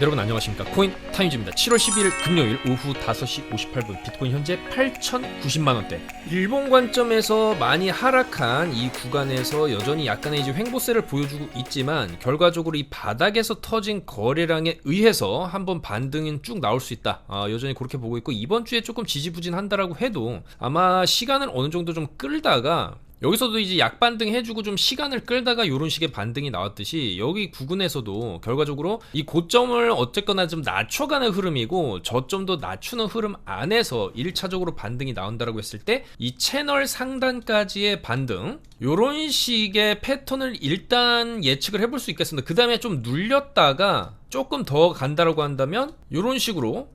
여러분 안녕하십니까. 코인 타임즈입니다. 7월 12일 금요일 오후 5시 58분 비트코인 현재 8,090만원대. 일본 관점에서 많이 하락한 이 구간에서 여전히 약간의 이제 횡보세를 보여주고 있지만 결과적으로 이 바닥에서 터진 거래량에 의해서 한번 반등은 쭉 나올 수 있다. 여전히 그렇게 보고 있고, 이번 주에 조금 지지부진한다라고 해도 아마 시간을 어느 정도 좀 끌다가 여기서도 이제 약반등 해주고 좀 시간을 끌다가 이런 식의 반등이 나왔듯이 여기 부근에서도 결과적으로 이 고점을 어쨌거나 좀 낮춰가는 흐름이고 저점도 낮추는 흐름 안에서 1차적으로 반등이 나온다라고 했을 때 이 채널 상단까지의 반등, 이런 식의 패턴을 일단 예측을 해볼 수 있겠습니다. 그 다음에 좀 눌렸다가 조금 더 간다라고 한다면 이런 식으로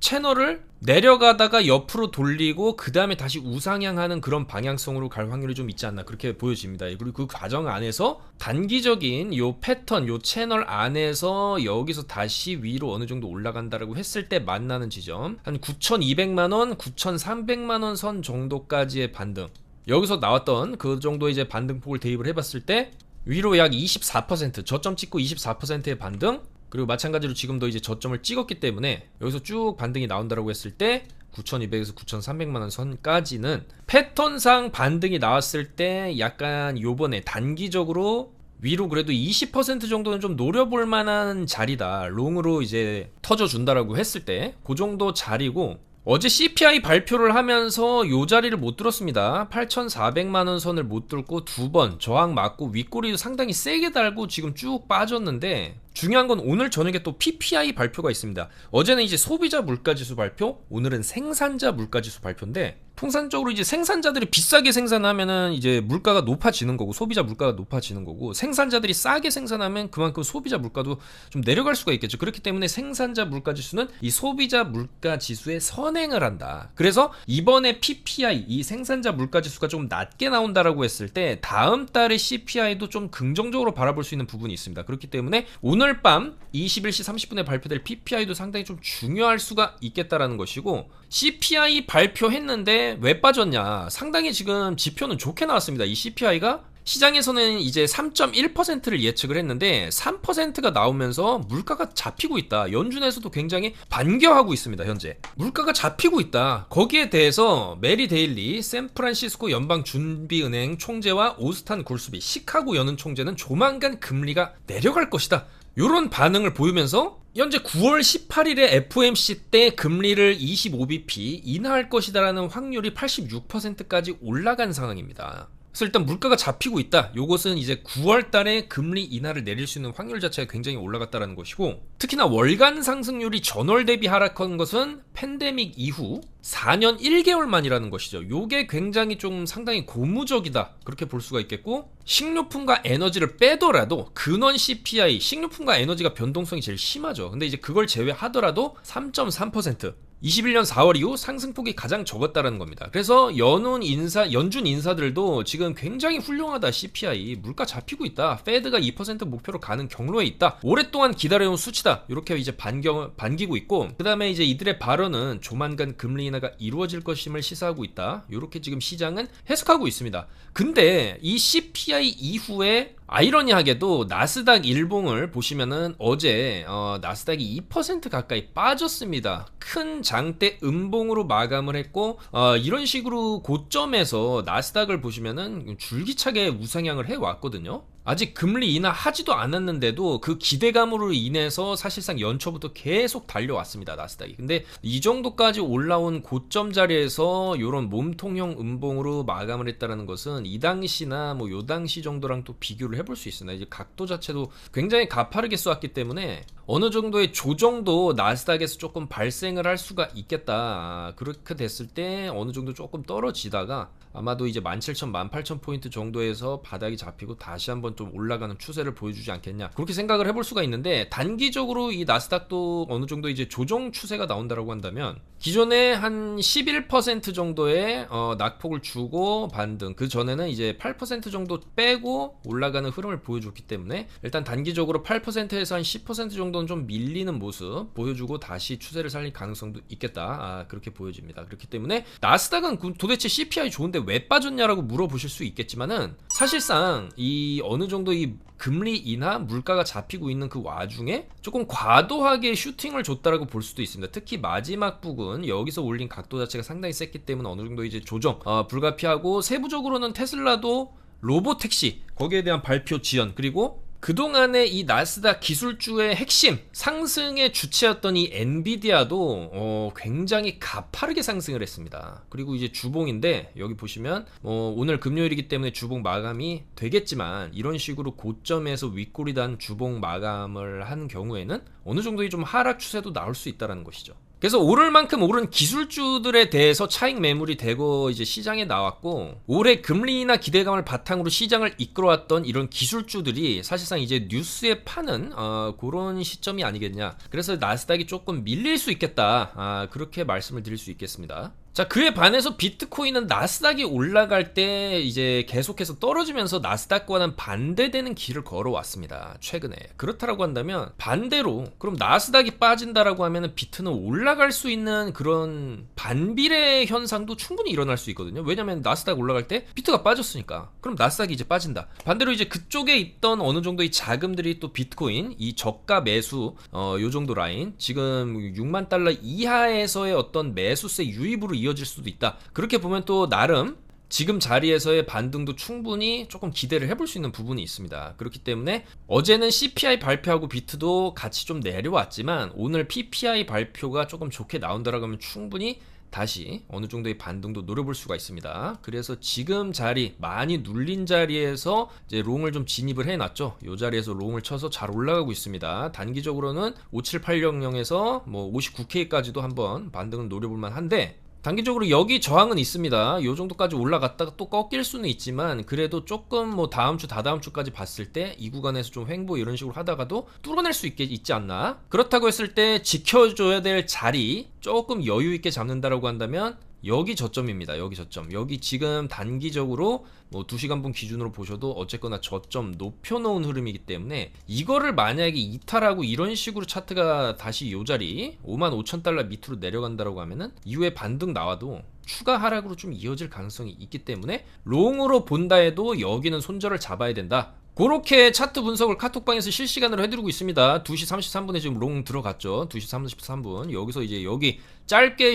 채널을 내려가다가 옆으로 돌리고 그 다음에 다시 우상향하는 그런 방향성으로 갈 확률이 좀 있지 않나, 그렇게 보여집니다. 그리고 그 과정 안에서 단기적인 요 패턴, 요 채널 안에서 여기서 다시 위로 어느 정도 올라간다라고 했을 때 만나는 지점 한 9,200만원, 9,300만원 선 정도까지의 반등, 여기서 나왔던 그 정도 이제 반등폭을 대입을 해봤을 때 위로 약 24%, 저점 찍고 24%의 반등, 그리고 마찬가지로 지금도 이제 저점을 찍었기 때문에 여기서 쭉 반등이 나온다라고 했을 때 9,200에서 9,300만원 선까지는 패턴상 반등이 나왔을 때 약간 요번에 단기적으로 위로 그래도 20% 정도는 좀 노려볼 만한 자리다, 롱으로 이제 터져준다라고 했을 때 그 정도 자리고, 어제 CPI 발표를 하면서 요 자리를 못 뚫었습니다. 8,400만원 선을 못 뚫고 두 번 저항 맞고 윗꼬리도 상당히 세게 달고 지금 쭉 빠졌는데, 중요한 건 오늘 저녁에 또 PPI 발표가 있습니다. 어제는 이제 소비자 물가지수 발표, 오늘은 생산자 물가지수 발표인데, 통상적으로 이제 생산자들이 비싸게 생산하면은 이제 물가가 높아지는 거고 소비자 물가가 높아지는 거고, 생산자들이 싸게 생산하면 그만큼 소비자 물가도 좀 내려갈 수가 있겠죠. 그렇기 때문에 생산자 물가지수는 이 소비자 물가지수에 선행을 한다. 그래서 이번에 PPI, 이 생산자 물가지수가 좀 낮게 나온다라고 했을 때 다음 달의 CPI도 좀 긍정적으로 바라볼 수 있는 부분이 있습니다. 그렇기 때문에 오늘 밤 21시 30분에 발표될 PPI도 상당히 좀 중요할 수가 있겠다라는 것이고, CPI 발표했는데 왜 빠졌냐, 상당히 지금 지표는 좋게 나왔습니다. 이 CPI가 시장에서는 이제 3.1%를 예측을 했는데 3%가 나오면서 물가가 잡히고 있다. 연준에서도 굉장히 반겨하고 있습니다. 현재 물가가 잡히고 있다. 거기에 대해서 메리 데일리 샌프란시스코 연방준비은행 총재와 오스탄 골스비 시카고 연은 총재는 조만간 금리가 내려갈 것이다, 요런 반응을 보이면서 현재 9월 18일에 FOMC 때 금리를 25bp 인하할 것이다라는 확률이 86%까지 올라간 상황입니다. 그래서 일단 물가가 잡히고 있다, 요것은 이제 9월 달에 금리 인하를 내릴 수 있는 확률 자체가 굉장히 올라갔다는 것이고, 특히나 월간 상승률이 전월 대비 하락한 것은 팬데믹 이후 4년 1개월 만이라는 것이죠. 요게 굉장히 좀 상당히 고무적이다, 그렇게 볼 수가 있겠고, 식료품과 에너지를 빼더라도 근원 CPI, 식료품과 에너지가 변동성이 제일 심하죠. 근데 이제 그걸 제외하더라도 3.3%, 21년 4월 이후 상승폭이 가장 적었다는 겁니다. 그래서 연준 인사들도 지금 굉장히 훌륭하다, CPI 물가 잡히고 있다, 페드가 2% 목표로 가는 경로에 있다, 오랫동안 기다려온 수치다, 이렇게 이제 반기고 있고, 그 다음에 이제 이들의 발언은 조만간 금리 인하가 이루어질 것임을 시사하고 있다, 이렇게 지금 시장은 해석하고 있습니다. 근데 이 CPI 이후에 아이러니하게도 나스닥 일봉을 보시면은 어제 나스닥이 2% 가까이 빠졌습니다. 큰 장대 음봉으로 마감을 했고, 이런 식으로 고점에서 나스닥을 보시면은 줄기차게 우상향을 해왔거든요. 아직 금리 인하 하지도 않았는데도 그 기대감으로 인해서 사실상 연초부터 계속 달려왔습니다, 나스닥이. 근데 이 정도까지 올라온 고점 자리에서 이런 몸통형 음봉으로 마감을 했다는 것은 이 당시나 뭐 요 당시 정도랑 또 비교를 해볼 수 있습니다. 이제 각도 자체도 굉장히 가파르게 쏘았기 때문에 어느 정도의 조정도 나스닥에서 조금 발생을 할 수가 있겠다. 그렇게 됐을 때 어느 정도 조금 떨어지다가 아마도 이제 17,000, 18,000포인트 정도에서 바닥이 잡히고 다시 한번 좀 올라가는 추세를 보여주지 않겠냐, 그렇게 생각을 해볼 수가 있는데, 단기적으로 이 나스닥도 어느 정도 이제 조정 추세가 나온다라고 한다면 기존에 한 11% 정도의 낙폭을 주고 반등, 그 전에는 이제 8% 정도 빼고 올라가는 흐름을 보여줬기 때문에 일단 단기적으로 8%에서 한 10% 정도는 좀 밀리는 모습 보여주고 다시 추세를 살릴 가능성도 있겠다, 그렇게 보여집니다. 그렇기 때문에 나스닥은 도대체 CPI 좋은데 빠졌는데 왜 빠졌냐라고 물어보실 수 있겠지만은 사실상 이 어느 정도 이 금리 인하 물가가 잡히고 있는 그 와중에 조금 과도하게 슈팅을 줬다라고 볼 수도 있습니다. 특히 마지막 부분 여기서 올린 각도 자체가 상당히 셌기 때문에 어느 정도 이제 조정 불가피하고, 세부적으로는 테슬라도 로보택시 거기에 대한 발표 지연, 그리고 그동안의 이 나스닥 기술주의 핵심 상승의 주체였던 이 엔비디아도 굉장히 가파르게 상승을 했습니다. 그리고 이제 주봉인데 여기 보시면 오늘 금요일이기 때문에 주봉 마감이 되겠지만 이런 식으로 고점에서 윗골이 단 주봉 마감을 한 경우에는 어느 정도의 좀 하락 추세도 나올 수 있다는 것이죠. 그래서 오를 만큼 오른 기술주들에 대해서 차익 매물이 되고 이제 시장에 나왔고, 올해 금리 인하 기대감을 바탕으로 시장을 이끌어왔던 이런 기술주들이 사실상 이제 뉴스에 파는 그런 시점이 아니겠냐. 그래서 나스닥이 조금 밀릴 수 있겠다, 그렇게 말씀을 드릴 수 있겠습니다. 자, 그에 반해서 비트코인은 나스닥이 올라갈 때 이제 계속해서 떨어지면서 나스닥과는 반대되는 길을 걸어왔습니다, 최근에. 그렇다라고 한다면 반대로 그럼 나스닥이 빠진다라고 하면은 비트는 올라갈 수 있는 그런 반비례 현상도 충분히 일어날 수 있거든요. 왜냐면 나스닥 올라갈 때 비트가 빠졌으니까. 그럼 나스닥이 이제 빠진다. 반대로 이제 그쪽에 있던 어느 정도의 자금들이 또 비트코인 이 저가 매수 요 정도 라인, 지금 6만 달러 이하에서의 어떤 매수세 유입으로 이어질 수도 있다. 그렇게 보면 또 나름 지금 자리에서의 반등도 충분히 조금 기대를 해볼 수 있는 부분이 있습니다. 그렇기 때문에 어제는 CPI 발표하고 비트도 같이 좀 내려왔지만 오늘 PPI 발표가 조금 좋게 나온다라고 하면 충분히 다시 어느 정도의 반등도 노려볼 수가 있습니다. 그래서 지금 자리 많이 눌린 자리에서 이제 롱을 좀 진입을 해놨죠. 이 자리에서 롱을 쳐서 잘 올라가고 있습니다. 단기적으로는 57800에서 뭐 59K까지도 한번 반등을 노려볼 만한데, 단기적으로 여기 저항은 있습니다. 요 정도까지 올라갔다가 또 꺾일 수는 있지만 그래도 조금 뭐 다음 주 다다음 주까지 봤을 때 이 구간에서 좀 횡보 이런 식으로 하다가도 뚫어낼 수 있지 않나. 그렇다고 했을 때 지켜줘야 될 자리 조금 여유 있게 잡는다라고 한다면 여기 저점입니다. 여기 저점. 여기 지금 단기적으로 뭐 2시간분 기준으로 보셔도 어쨌거나 저점 높여놓은 흐름이기 때문에 이거를 만약에 이탈하고 이런 식으로 차트가 다시 요 자리 55,000달러 밑으로 내려간다라고 하면은 이후에 반등 나와도 추가 하락으로 좀 이어질 가능성이 있기 때문에 롱으로 본다 해도 여기는 손절을 잡아야 된다. 그렇게 차트 분석을 카톡방에서 실시간으로 해드리고 있습니다. 2시 33분에 지금 롱 들어갔죠. 2시 33분. 여기서 이제 여기 짧게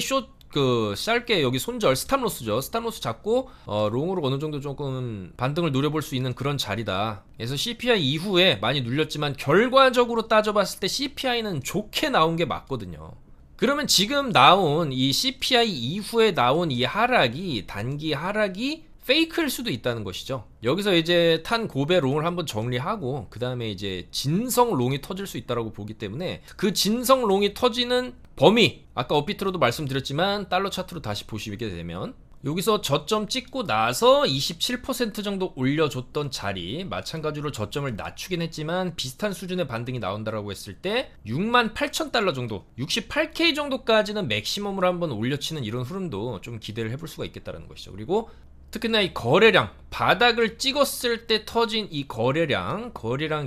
짧게 여기 손절 스탑로스죠. 스탑로스 잡고 롱으로 어느 정도 조금 반등을 노려볼 수 있는 그런 자리다. 그래서 CPI 이후에 많이 눌렸지만 결과적으로 따져봤을 때 CPI는 좋게 나온 게 맞거든요. 그러면 지금 나온 이 CPI 이후에 나온 이 하락이 단기 하락이 페이크일 수도 있다는 것이죠. 여기서 이제 탄 고배 롱을 한번 정리하고 그 다음에 이제 진성 롱이 터질 수 있다고 보기 때문에 그 진성 롱이 터지는 범위, 아까 업비트로도 말씀드렸지만 달러 차트로 다시 보시게 되면 여기서 저점 찍고 나서 27% 정도 올려줬던 자리, 마찬가지로 저점을 낮추긴 했지만 비슷한 수준의 반등이 나온다라고 했을 때 68,000달러 정도, 68K 정도까지는 맥시멈으로 한번 올려치는 이런 흐름도 좀 기대를 해볼 수가 있겠다는 것이죠. 그리고 특히나 이 거래량, 바닥을 찍었을 때 터진 이 거래량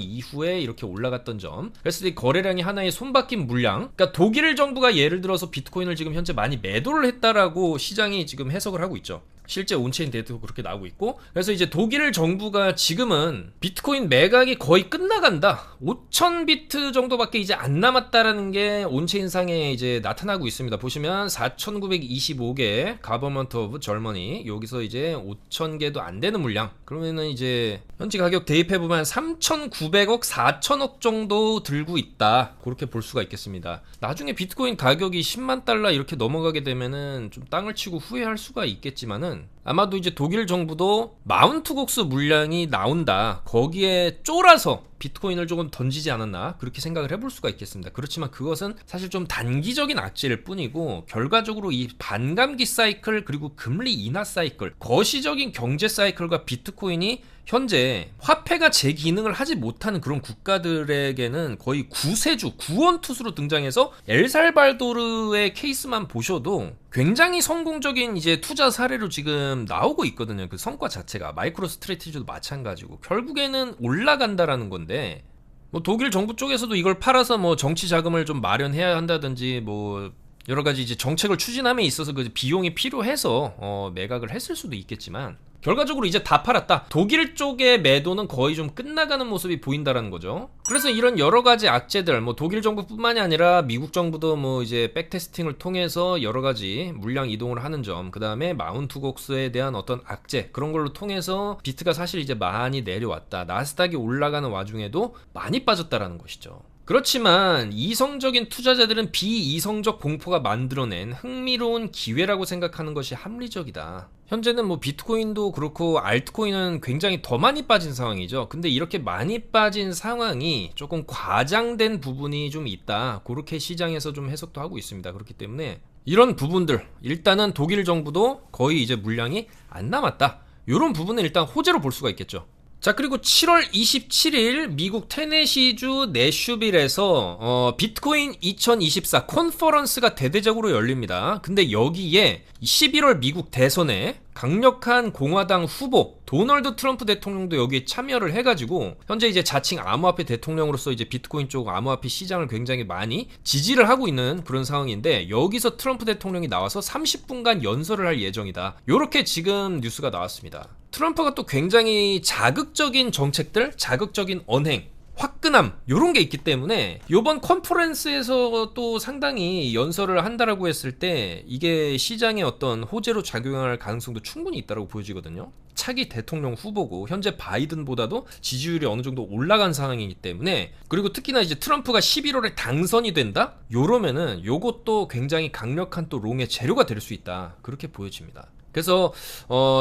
이후에 이렇게 올라갔던 점, 그래서 이 거래량이 하나의 손바뀐 물량, 그러니까 독일 정부가 예를 들어서 비트코인을 지금 현재 많이 매도를 했다라고 시장이 지금 해석을 하고 있죠. 실제 온체인 데이터도 그렇게 나오고 있고, 그래서 이제 독일 정부가 지금은 비트코인 매각이 거의 끝나간다, 5,000비트 정도밖에 이제 안 남았다라는 게 온체인상에 이제 나타나고 있습니다. 보시면 4,925개 가버먼트 오브 절머니, 여기서 이제 5,000개도 안 되는 물량, 그러면은 이제 현지 가격 대입해보면 3,900억 4,000억 정도 들고 있다, 그렇게 볼 수가 있겠습니다. 나중에 비트코인 가격이 10만 달러 이렇게 넘어가게 되면은 좀 땅을 치고 후회할 수가 있겠지만은 아마도 이제 독일 정부도 마운트곡스 물량이 나온다, 거기에 쫄아서 비트코인을 조금 던지지 않았나, 그렇게 생각을 해볼 수가 있겠습니다. 그렇지만 그것은 사실 좀 단기적인 악재일 뿐이고 결과적으로 이 반감기 사이클 그리고 금리 인하 사이클, 거시적인 경제 사이클과 비트코인이 현재 화폐가 제 기능을 하지 못하는 그런 국가들에게는 거의 구세주, 구원투수로 등장해서 엘살바도르의 케이스만 보셔도 굉장히 성공적인 이제 투자 사례로 지금 나오고 있거든요. 그 성과 자체가 마이크로 스트래티지도 마찬가지고 결국에는 올라간다라는 건데, 뭐 독일 정부 쪽에서도 이걸 팔아서 뭐 정치 자금을 좀 마련해야 한다든지 뭐 여러 가지 이제 정책을 추진함에 있어서 그 비용이 필요해서 매각을 했을 수도 있겠지만 결과적으로 이제 다 팔았다. 독일 쪽의 매도는 거의 좀 끝나가는 모습이 보인다라는 거죠. 그래서 이런 여러 가지 악재들, 뭐 독일 정부뿐만이 아니라 미국 정부도 뭐 이제 백테스팅을 통해서 여러 가지 물량 이동을 하는 점, 그 다음에 마운트 곡스에 대한 어떤 악재 그런 걸로 통해서 비트가 사실 이제 많이 내려왔다. 나스닥이 올라가는 와중에도 많이 빠졌다라는 것이죠. 그렇지만 이성적인 투자자들은 비이성적 공포가 만들어낸 흥미로운 기회라고 생각하는 것이 합리적이다. 현재는 뭐 비트코인도 그렇고 알트코인은 굉장히 더 많이 빠진 상황이죠. 근데 이렇게 많이 빠진 상황이 조금 과장된 부분이 좀 있다. 그렇게 시장에서 좀 해석도 하고 있습니다. 그렇기 때문에 이런 부분들, 일단은 독일 정부도 거의 이제 물량이 안 남았다. 이런 부분은 일단 호재로 볼 수가 있겠죠. 자, 그리고 7월 27일 미국 테네시주 내슈빌에서 비트코인 2024 컨퍼런스가 대대적으로 열립니다. 근데 여기에 11월 미국 대선에 강력한 공화당 후보 도널드 트럼프 대통령도 여기에 참여를 해가지고 현재 이제 자칭 암호화폐 대통령으로서 이제 비트코인 쪽 암호화폐 시장을 굉장히 많이 지지를 하고 있는 그런 상황인데, 여기서 트럼프 대통령이 나와서 30분간 연설을 할 예정이다. 요렇게 지금 뉴스가 나왔습니다. 트럼프가 또 굉장히 자극적인 정책들, 자극적인 언행, 화끈함 요런 게 있기 때문에 요번 컨퍼런스에서 또 상당히 연설을 한다라고 했을 때 이게 시장의 어떤 호재로 작용할 가능성도 충분히 있다고 보여지거든요. 차기 대통령 후보고 현재 바이든보다도 지지율이 어느 정도 올라간 상황이기 때문에, 그리고 특히나 이제 트럼프가 11월에 당선이 된다? 요러면은 요것도 굉장히 강력한 또 롱의 재료가 될 수 있다. 그렇게 보여집니다. 그래서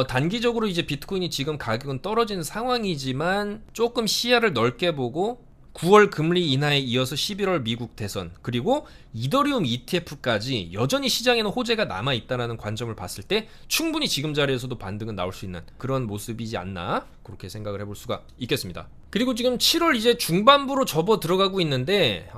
단기적으로 이제 비트코인이 지금 가격은 떨어진 상황이지만 조금 시야를 넓게 보고 9월 금리 인하에 이어서 11월 미국 대선, 그리고 이더리움 ETF까지 여전히 시장에는 호재가 남아있다는 관점을 봤을 때 충분히 지금 자리에서도 반등은 나올 수 있는 그런 모습이지 않나, 그렇게 생각을 해볼 수가 있겠습니다. 그리고 지금 7월 이제 중반부로 접어 들어가고 있는데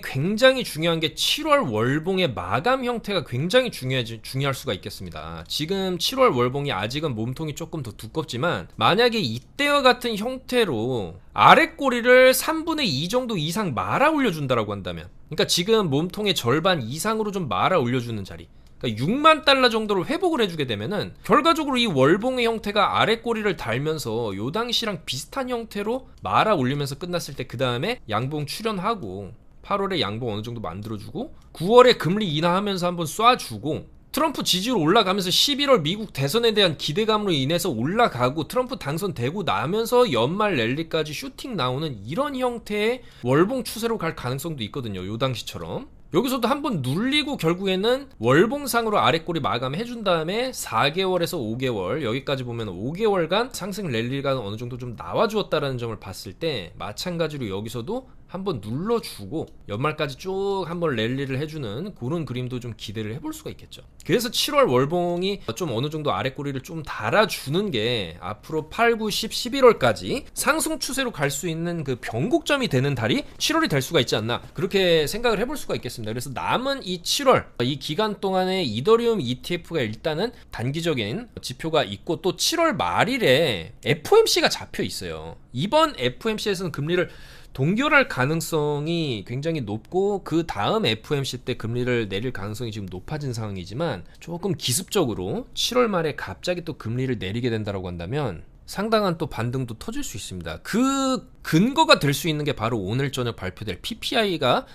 굉장히 중요한 게 7월 월봉의 마감 형태가 굉장히 중요할 수가 있겠습니다. 지금 7월 월봉이 아직은 몸통이 조금 더 두껍지만 만약에 이때와 같은 형태로 아래 꼬리를 3분의 2 정도 이상 말아 올려준다라고 한다면, 그러니까 지금 몸통의 절반 이상으로 좀 말아 올려주는 자리, 그러니까 6만 달러 정도로 회복을 해주게 되면은 결과적으로 이 월봉의 형태가 아래 꼬리를 달면서 요 당시랑 비슷한 형태로 말아 올리면서 끝났을 때 그 다음에 양봉 출현하고 8월에 양봉 어느 정도 만들어주고 9월에 금리 인하하면서 한번 쏴주고 트럼프 지지율 올라가면서 11월 미국 대선에 대한 기대감으로 인해서 올라가고 트럼프 당선되고 나면서 연말 랠리까지 슈팅 나오는 이런 형태의 월봉 추세로 갈 가능성도 있거든요. 요 당시처럼. 여기서도 한번 눌리고 결국에는 월봉상으로 아래꼬리 마감해준 다음에 4개월에서 5개월, 여기까지 보면 5개월간 상승 랠리가 어느 정도 좀 나와주었다라는 점을 봤을 때 마찬가지로 여기서도 한번 눌러주고 연말까지 쭉 한번 랠리를 해주는 그런 그림도 좀 기대를 해볼 수가 있겠죠. 그래서 7월 월봉이 좀 어느 정도 아래꼬리를 좀 달아주는 게 앞으로 8, 9, 10, 11월까지 상승 추세로 갈 수 있는 그 변곡점이 되는 달이 7월이 될 수가 있지 않나, 그렇게 생각을 해볼 수가 있겠습니다. 그래서 남은 이 7월 이 기간 동안에 이더리움 ETF가 일단은 단기적인 지표가 있고 또 7월 말일에 FOMC가 잡혀 있어요. 이번 FOMC에서는 금리를 동결할 가능성이 굉장히 높고 그 다음 FOMC 때 금리를 내릴 가능성이 지금 높아진 상황이지만 조금 기습적으로 7월 말에 갑자기 또 금리를 내리게 된다고 한다면 상당한 또 반등도 터질 수 있습니다. 그 근거가 될 수 있는 게 바로 오늘 저녁 발표될 PPI가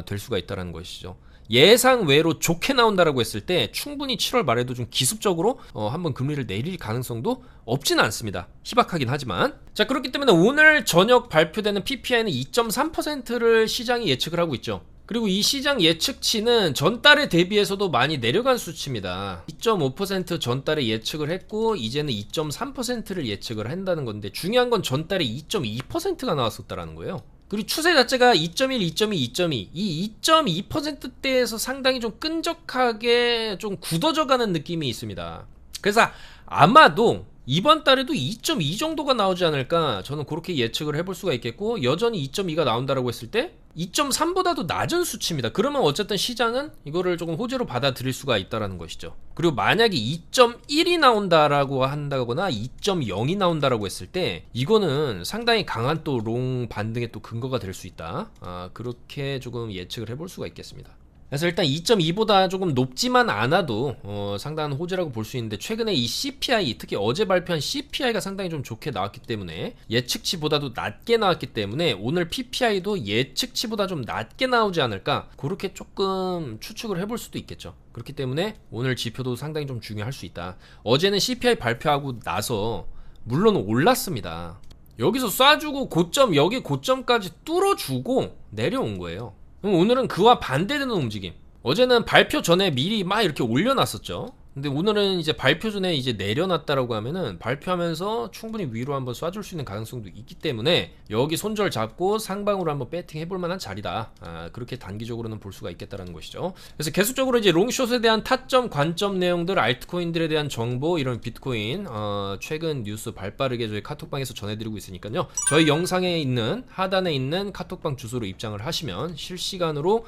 될 수가 있다는 것이죠. 예상 외로 좋게 나온다라고 했을 때 충분히 7월 말에도 좀 기습적으로 한번 금리를 내릴 가능성도 없지는 않습니다. 희박하긴 하지만. 자, 그렇기 때문에 오늘 저녁 발표되는 PPI는 2.3%를 시장이 예측을 하고 있죠. 그리고 이 시장 예측치는 전달에 대비해서도 많이 내려간 수치입니다. 2.5% 전달에 예측을 했고 이제는 2.3%를 예측을 한다는 건데, 중요한 건 전달에 2.2%가 나왔었다라는 거예요. 그리고 추세 자체가 2.1, 2.2, 2.2 이 2.2%대에서 상당히 좀 끈적하게 좀 굳어져가는 느낌이 있습니다. 그래서 아마도 이번 달에도 2.2 정도가 나오지 않을까, 저는 그렇게 예측을 해볼 수가 있겠고, 여전히 2.2가 나온다라고 했을 때 2.3보다도 낮은 수치입니다. 그러면 어쨌든 시장은 이거를 조금 호재로 받아들일 수가 있다라는 것이죠. 그리고 만약에 2.1이 나온다라고 한다거나 2.0이 나온다라고 했을 때 이거는 상당히 강한 또 롱 반등의 또 근거가 될 수 있다. 그렇게 조금 예측을 해볼 수가 있겠습니다. 그래서 일단 2.2보다 조금 높지만 않아도 상당한 호재라고 볼 수 있는데, 최근에 이 CPI, 특히 어제 발표한 CPI가 상당히 좀 좋게 나왔기 때문에, 예측치보다도 낮게 나왔기 때문에 오늘 PPI도 예측치보다 좀 낮게 나오지 않을까, 그렇게 조금 추측을 해볼 수도 있겠죠. 그렇기 때문에 오늘 지표도 상당히 좀 중요할 수 있다. 어제는 CPI 발표하고 나서 물론 올랐습니다. 여기서 쏴주고 여기 고점까지 뚫어주고 내려온 거예요. 그럼 오늘은 그와 반대되는 움직임. 어제는 발표 전에 미리 막 이렇게 올려놨었죠. 근데 오늘은 이제 발표 전에 이제 내려놨다라고 하면은 발표하면서 충분히 위로 한번 쏴줄 수 있는 가능성도 있기 때문에 여기 손절 잡고 상방으로 한번 배팅 해볼 만한 자리다. 그렇게 단기적으로는 볼 수가 있겠다라는 것이죠. 그래서 계속적으로 이제 롱숏에 대한 타점, 관점 내용들, 알트코인들에 대한 정보, 이런 비트코인 최근 뉴스 발빠르게 저희 카톡방에서 전해드리고 있으니까요. 저희 영상에 있는 하단에 있는 카톡방 주소로 입장을 하시면 실시간으로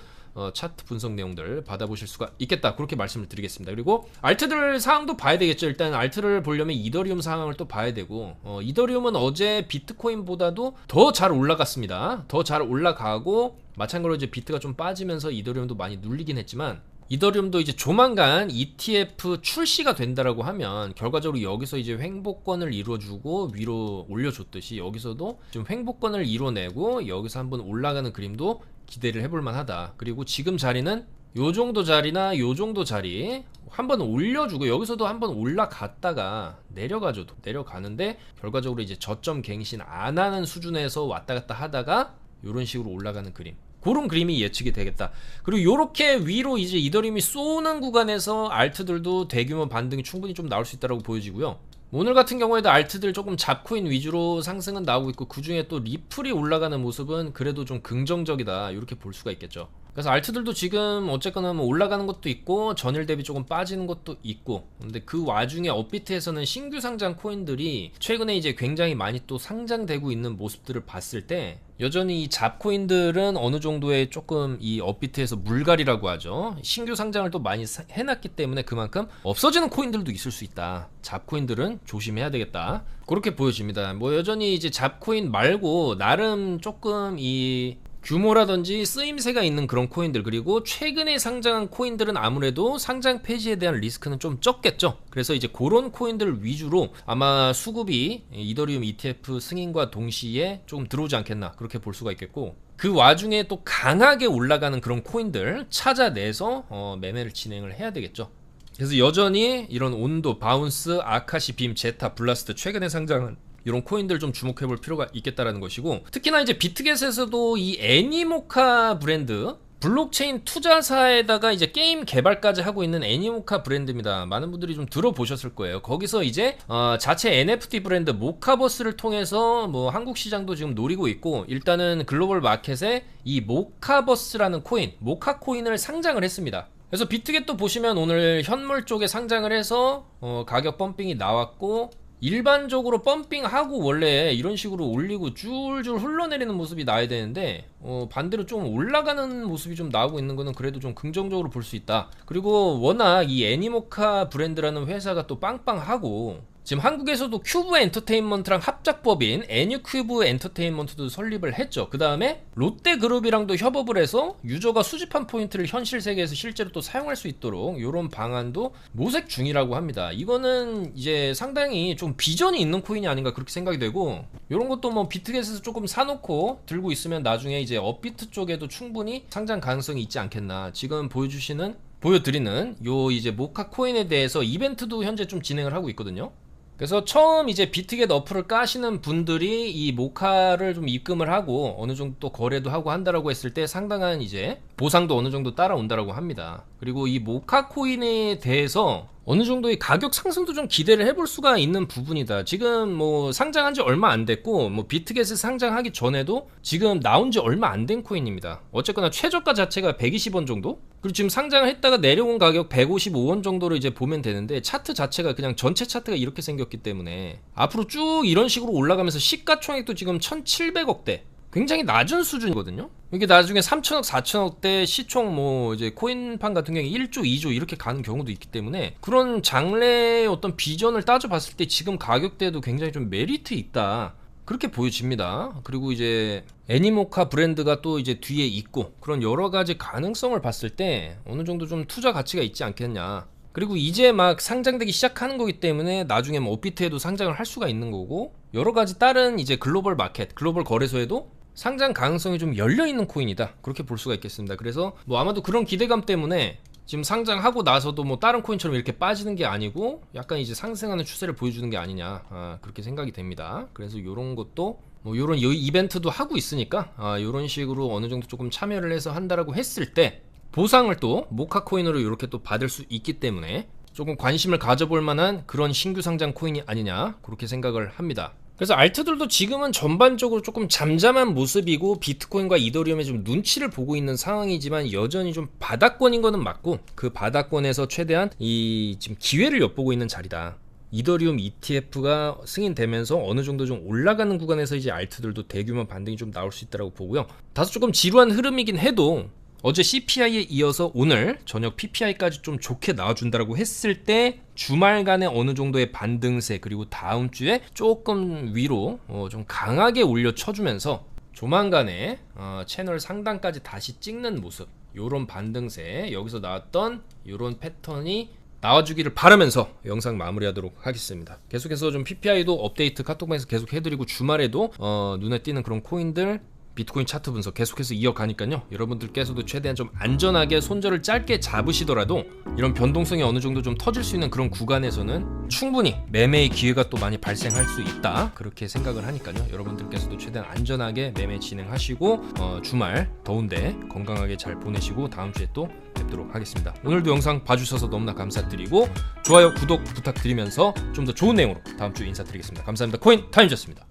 차트 분석 내용들 받아보실 수가 있겠다, 그렇게 말씀을 드리겠습니다. 그리고 알트들 상황도 봐야 되겠죠. 일단 알트를 보려면 이더리움 상황을 또 봐야 되고, 이더리움은 어제 비트코인보다도 더 잘 올라갔습니다. 더 잘 올라가고, 마찬가지로 이제 비트가 좀 빠지면서 이더리움도 많이 눌리긴 했지만, 이더리움도 이제 조만간 ETF 출시가 된다라고 하면 결과적으로 여기서 이제 횡보권을 이루어주고 위로 올려줬듯이, 여기서도 좀 횡보권을 이뤄내고 여기서 한번 올라가는 그림도 기대를 해볼 만하다. 그리고 지금 자리는 요 정도 자리나 요 정도 자리 한번 올려주고 여기서도 한번 올라갔다가 내려가는데, 결과적으로 이제 저점 갱신 안 하는 수준에서 왔다 갔다 하다가 요런 식으로 올라가는 그림, 그런 그림이 예측이 되겠다. 그리고 요렇게 위로 이제 이더리움이 쏘는 구간에서 알트들도 대규모 반등이 충분히 좀 나올 수 있다고 보여지고요. 오늘 같은 경우에도 알트들 조금 잡코인 위주로 상승은 나오고 있고, 그 중에 또 리플이 올라가는 모습은 그래도 좀 긍정적이다, 이렇게 볼 수가 있겠죠. 그래서 알트들도 지금 어쨌거나 뭐 올라가는 것도 있고 전일 대비 조금 빠지는 것도 있고, 근데 그 와중에 업비트에서는 신규 상장 코인들이 최근에 이제 굉장히 많이 또 상장되고 있는 모습들을 봤을 때, 여전히 이 잡코인들은 어느 정도의 조금 이 업비트에서 물갈이라고 하죠. 신규 상장을 또 많이 해놨기 때문에 그만큼 없어지는 코인들도 있을 수 있다. 잡코인들은 조심해야 되겠다, 그렇게 보여집니다. 뭐 여전히 이제 잡코인 말고 나름 조금 이 규모라든지 쓰임새가 있는 그런 코인들, 그리고 최근에 상장한 코인들은 아무래도 상장 폐지에 대한 리스크는 좀 적겠죠. 그래서 이제 그런 코인들 위주로 아마 수급이 이더리움 ETF 승인과 동시에 조금 들어오지 않겠나, 그렇게 볼 수가 있겠고, 그 와중에 또 강하게 올라가는 그런 코인들 찾아내서 매매를 진행을 해야 되겠죠. 그래서 여전히 이런 온도, 바운스, 아카시, 빔, 제타, 블라스트 최근에 상장한 이런 코인들 좀 주목해 볼 필요가 있겠다라는 것이고, 특히나 이제 비트겟에서도 이 애니모카 브랜드, 블록체인 투자사에다가 이제 게임 개발까지 하고 있는 애니모카 브랜드입니다. 많은 분들이 좀 들어보셨을 거예요. 거기서 이제 자체 NFT 브랜드 모카버스를 통해서 뭐 한국 시장도 지금 노리고 있고, 일단은 글로벌 마켓에 이 모카버스라는 코인, 모카코인을 상장을 했습니다. 그래서 비트겟도 보시면 오늘 현물 쪽에 상장을 해서 가격 펌핑이 나왔고, 일반적으로 펌핑하고 원래 이런 식으로 올리고 줄줄 흘러내리는 모습이 나야 되는데, 반대로 좀 올라가는 모습이 좀 나오고 있는 거는 그래도 좀 긍정적으로 볼 수 있다. 그리고 워낙 이 애니모카 브랜드라는 회사가 또 빵빵하고, 지금 한국에서도 큐브 엔터테인먼트랑 합작법인 애니큐브 엔터테인먼트도 설립을 했죠. 그 다음에 롯데그룹이랑도 협업을 해서 유저가 수집한 포인트를 현실 세계에서 실제로 또 사용할 수 있도록 이런 방안도 모색 중이라고 합니다. 이거는 이제 상당히 좀 비전이 있는 코인이 아닌가, 그렇게 생각이 되고, 이런 것도 뭐 비트겟에서 조금 사놓고 들고 있으면 나중에 이제 업비트 쪽에도 충분히 상장 가능성이 있지 않겠나. 지금 보여드리는 요 이제 모카 코인에 대해서 이벤트도 현재 좀 진행을 하고 있거든요. 그래서 처음 이제 비트겟 어플을 까시는 분들이 이 모카를 좀 입금을 하고 어느 정도 또 거래도 하고 한다라고 했을 때 상당한 이제 보상도 어느 정도 따라온다라고 합니다. 그리고 이 모카 코인에 대해서 어느 정도의 가격 상승도 좀 기대를 해볼 수가 있는 부분이다. 지금 뭐 상장한 지 얼마 안 됐고, 뭐 비트겟에 상장하기 전에도 지금 나온 지 얼마 안 된 코인입니다. 어쨌거나 최저가 자체가 120원 정도? 그리고 지금 상장을 했다가 내려온 가격 155원 정도로 이제 보면 되는데, 차트 자체가 그냥 전체 차트가 이렇게 생겼기 때문에 앞으로 쭉 이런 식으로 올라가면서 시가총액도 지금 1700억대, 굉장히 낮은 수준이거든요. 이게 나중에 3천억, 4천억대 시총 뭐 이제 코인판 같은 경우에 1조, 2조 이렇게 가는 경우도 있기 때문에, 그런 장래의 어떤 비전을 따져봤을 때 지금 가격대도 굉장히 좀 메리트 있다, 그렇게 보여집니다. 그리고 이제 애니모카 브랜드가 또 이제 뒤에 있고 그런 여러 가지 가능성을 봤을 때 어느 정도 좀 투자 가치가 있지 않겠냐. 그리고 이제 막 상장되기 시작하는 거기 때문에 나중에 뭐 업비트에도 상장을 할 수가 있는 거고 여러 가지 다른 이제 글로벌 마켓, 글로벌 거래소에도 상장 가능성이 좀 열려 있는 코인이다. 그렇게 볼 수가 있겠습니다. 그래서 뭐 아마도 그런 기대감 때문에 지금 상장하고 나서도 뭐 다른 코인처럼 이렇게 빠지는 게 아니고 약간 이제 상승하는 추세를 보여주는 게 아니냐, 그렇게 생각이 됩니다. 그래서 이런 것도 뭐 요런 이벤트도 하고 있으니까 요런 식으로 어느 정도 조금 참여를 해서 한다라고 했을 때 보상을 또 모카 코인으로 이렇게 또 받을 수 있기 때문에 조금 관심을 가져볼 만한 그런 신규 상장 코인이 아니냐, 그렇게 생각을 합니다. 그래서 알트들도 지금은 전반적으로 조금 잠잠한 모습이고 비트코인과 이더리움에 좀 눈치를 보고 있는 상황이지만 여전히 좀 바닥권인 거는 맞고 그 바닥권에서 최대한 이 지금 기회를 엿보고 있는 자리다. 이더리움 ETF가 승인되면서 어느 정도 좀 올라가는 구간에서 이제 알트들도 대규모 반등이 좀 나올 수 있다고 보고요. 다소 조금 지루한 흐름이긴 해도 어제 CPI에 이어서 오늘 저녁 PPI까지 좀 좋게 나와준다고 했을 때 주말간의 어느 정도의 반등세 그리고 다음 주에 조금 위로 좀 강하게 올려쳐주면서 조만간에 채널 상단까지 다시 찍는 모습, 요런 반등세, 여기서 나왔던 요런 패턴이 나와주기를 바라면서 영상 마무리하도록 하겠습니다. 계속해서 좀 PPI도 업데이트 카톡방에서 계속 해드리고 주말에도 눈에 띄는 그런 코인들 비트코인 차트 분석 계속해서 이어가니까요. 여러분들께서도 최대한 좀 안전하게 손절을 짧게 잡으시더라도 이런 변동성이 어느 정도 좀 터질 수 있는 그런 구간에서는 충분히 매매의 기회가 또 많이 발생할 수 있다. 그렇게 생각을 하니까요. 여러분들께서도 최대한 안전하게 매매 진행하시고 주말 더운데 건강하게 잘 보내시고 다음 주에 또 뵙도록 하겠습니다. 오늘도 영상 봐주셔서 너무나 감사드리고 좋아요, 구독 부탁드리면서 좀 더 좋은 내용으로 다음 주에 인사드리겠습니다. 감사합니다. 코인 타임이었습니다.